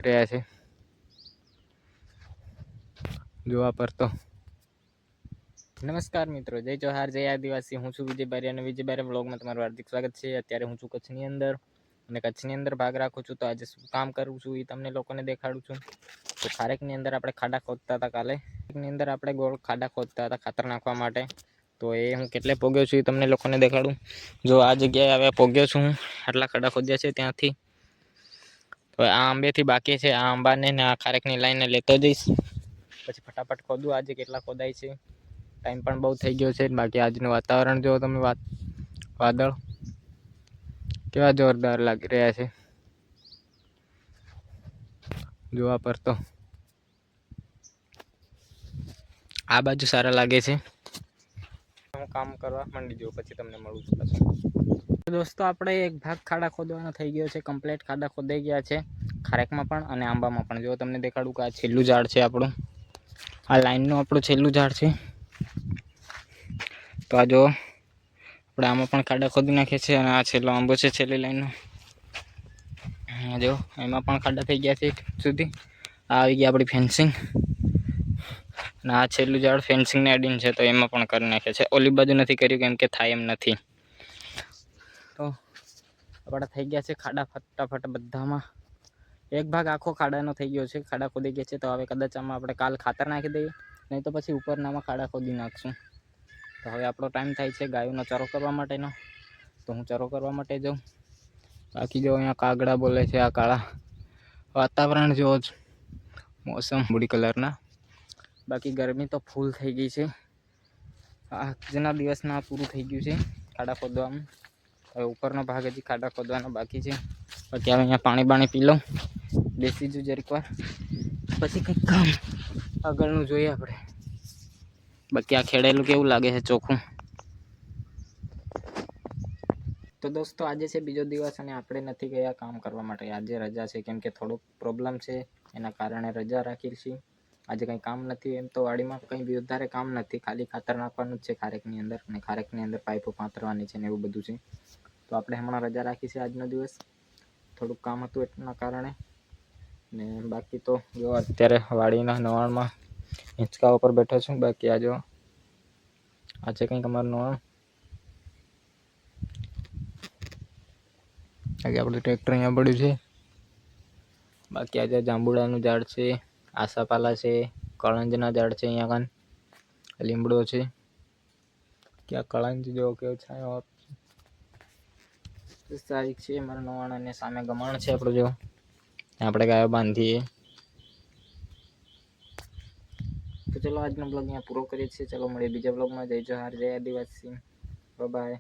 રહ્યા છે જોવા પર તો નમસ્કાર મિત્રો, જય જોહાર, જય આદિવાસી. હું છું વિજય બારિયા અને વિજય બારિયા બ્લોગમાં તમારું હાર્દિક સ્વાગત છે. અત્યારે હું છું કચ્છની અંદર અને કચ્છની અંદર ભાગ રાખું છું. તો આજે શું કામ કરું છું એ તમને લોકોને દેખાડું છું. તો ખારેકની અંદર આપણે ખાડા ખોદતા હતા કાલે. ની અંદર આપણે ગોળ ખાડા ખોદતા હતા ખાતર નાખવા માટે. તો એ હું કેટલે પોગ્યો છું એ તમને લોકોને દેખાડું. જો આ જગ્યાએ હવે પોગ્યો છું હું, આટલા ખાડા ખોદ્યા છે ત્યાંથી. તો આ આંબેથી બાકી છે, આ આંબાને ને આ ખારેકની લાઈને લેતો જઈશ. પછી ફટાફટ ખોદું. આજે કેટલા ખોદાય છે. ટાઈમ પણ બહુ થઈ ગયો છે. બાકી આજનું વાતાવરણ જો તમે વાદળ કેવા જોરદાર લાગી રહ્યા છે જોવા પર તો. આ બાજુ સારા લાગે છે. હું કામ કરવા માંડી જાઉં, પછી તમને મળું છું પાછું. દોસ્તો આપણે એક ભાગ ખાડા ખોદવાનો થઈ ગયો છે. કમ્પ્લીટ ખાડા ખોદાઈ ગયા છે ખારેકમાં પણ અને આંબામાં પણ. જો તમને દેખાડું કે આ છેલ્લું ઝાડ છે આપણું, આ લાઈનનું આપણું છેલ્લું ઝાડ છે. તો આ જો આપણે આમાં પણ ખાડા ખોદી નાખીએ છીએ અને આ છેલ્લો આંબો છે છેલ્લી લાઈનનો. જો એમાં પણ ખાડા થઈ ગયા છે સુધી. આ આવી ગયા આપણી ફેન્સિંગ અને આ છેલ્લું ઝાડ ફેન્સિંગને અડીને છે, તો એમાં પણ કરી નાખે છે. ઓલી બાજુ નથી કર્યું કેમ કે થાય એમ નથી. તો આપણા થઈ ગયા છે ખાડા ફટાફટ બધામાં. એક ભાગ આખો ખાડાનો થઈ ગયો છે, ખાડા ખોદી ગયા છે. તો હવે કદાચ આમાં આપણે કાલ ખાતર નાખી દઈએ, નહીં તો પછી ઉપરનામાં ખાડા ખોદી નાખશું. તો હવે આપણો ટાઈમ થાય છે ગાયોનો ચારો કરવા માટેનો. તો હું ચારો કરવા માટે જાઉં. બાકી જો અહીંયા કાગડા બોલે છે, આ કાળા વાતાવરણ જેવો જ મોસમ બુડી કલરના. બાકી ગરમી તો ફૂલ થઈ ગઈ છે. આજના દિવસના પૂરું થઈ ગયું છે ખાડા ખોદવામાં. હવે ઉપરનો ભાગ હજી ખાડા ખોદવાનો બાકી છે. બાકી હવે અહીંયા પાણી પી લઉં, બેસી જઉં જરીક વાર, પછી કંઈક કામ આગળનું જોઈએ આપણે. બાકી આ ખેડેલું કેવું લાગે છે ચોખ્ખું. તો દોસ્તો આજે છે બીજો દિવસ અને આપણે નથી ગયા કામ કરવા માટે. આજે રજા છે કેમ કે થોડુંક પ્રોબ્લેમ છે, એના કારણે રજા રાખી છે. આજે કંઈ કામ નથી. એમ તો વાડીમાં કંઈ બી વધારે કામ નથી, ખાલી ખાતર નાખવાનું જ છે ખારેકની અંદર, અને ખારેકની અંદર પાઇપો પાથરવાની છે ને એવું બધું છે. તો આપણે હમણાં રજા રાખી છે આજનો દિવસ. થોડુંક કામ હતું એટલા કારણે. ને બાકી તો જો અત્યારે વાડીના નવાણમાં હિંચકા ઉપર બેઠો છું. બાકી આ જો આજે કંઈક અમારું નવાણ. આજે આપણું ટ્રેક્ટર અહીંયા પડ્યું છે. બાકી આજે જાંબુડાનું ઝાડ છે, આસાપાલા છે, કળંજના ઝાડ છે, અહીંયા કાન લીમડો છે. ક્યાં કળંજ જો કેવો છાયો તારીખ છે મારા નવાણ અને સામે ગમાણ છે આપણું. જો આપણે ગાયો બાંધીએ. તો ચલો આજનો બ્લોગ અહીંયા પૂરો કરીએ છીએ. ચલો મળીએ બીજા બ્લોગમાં. જય જોહાર, જય આદિવાસી, બાય બાય.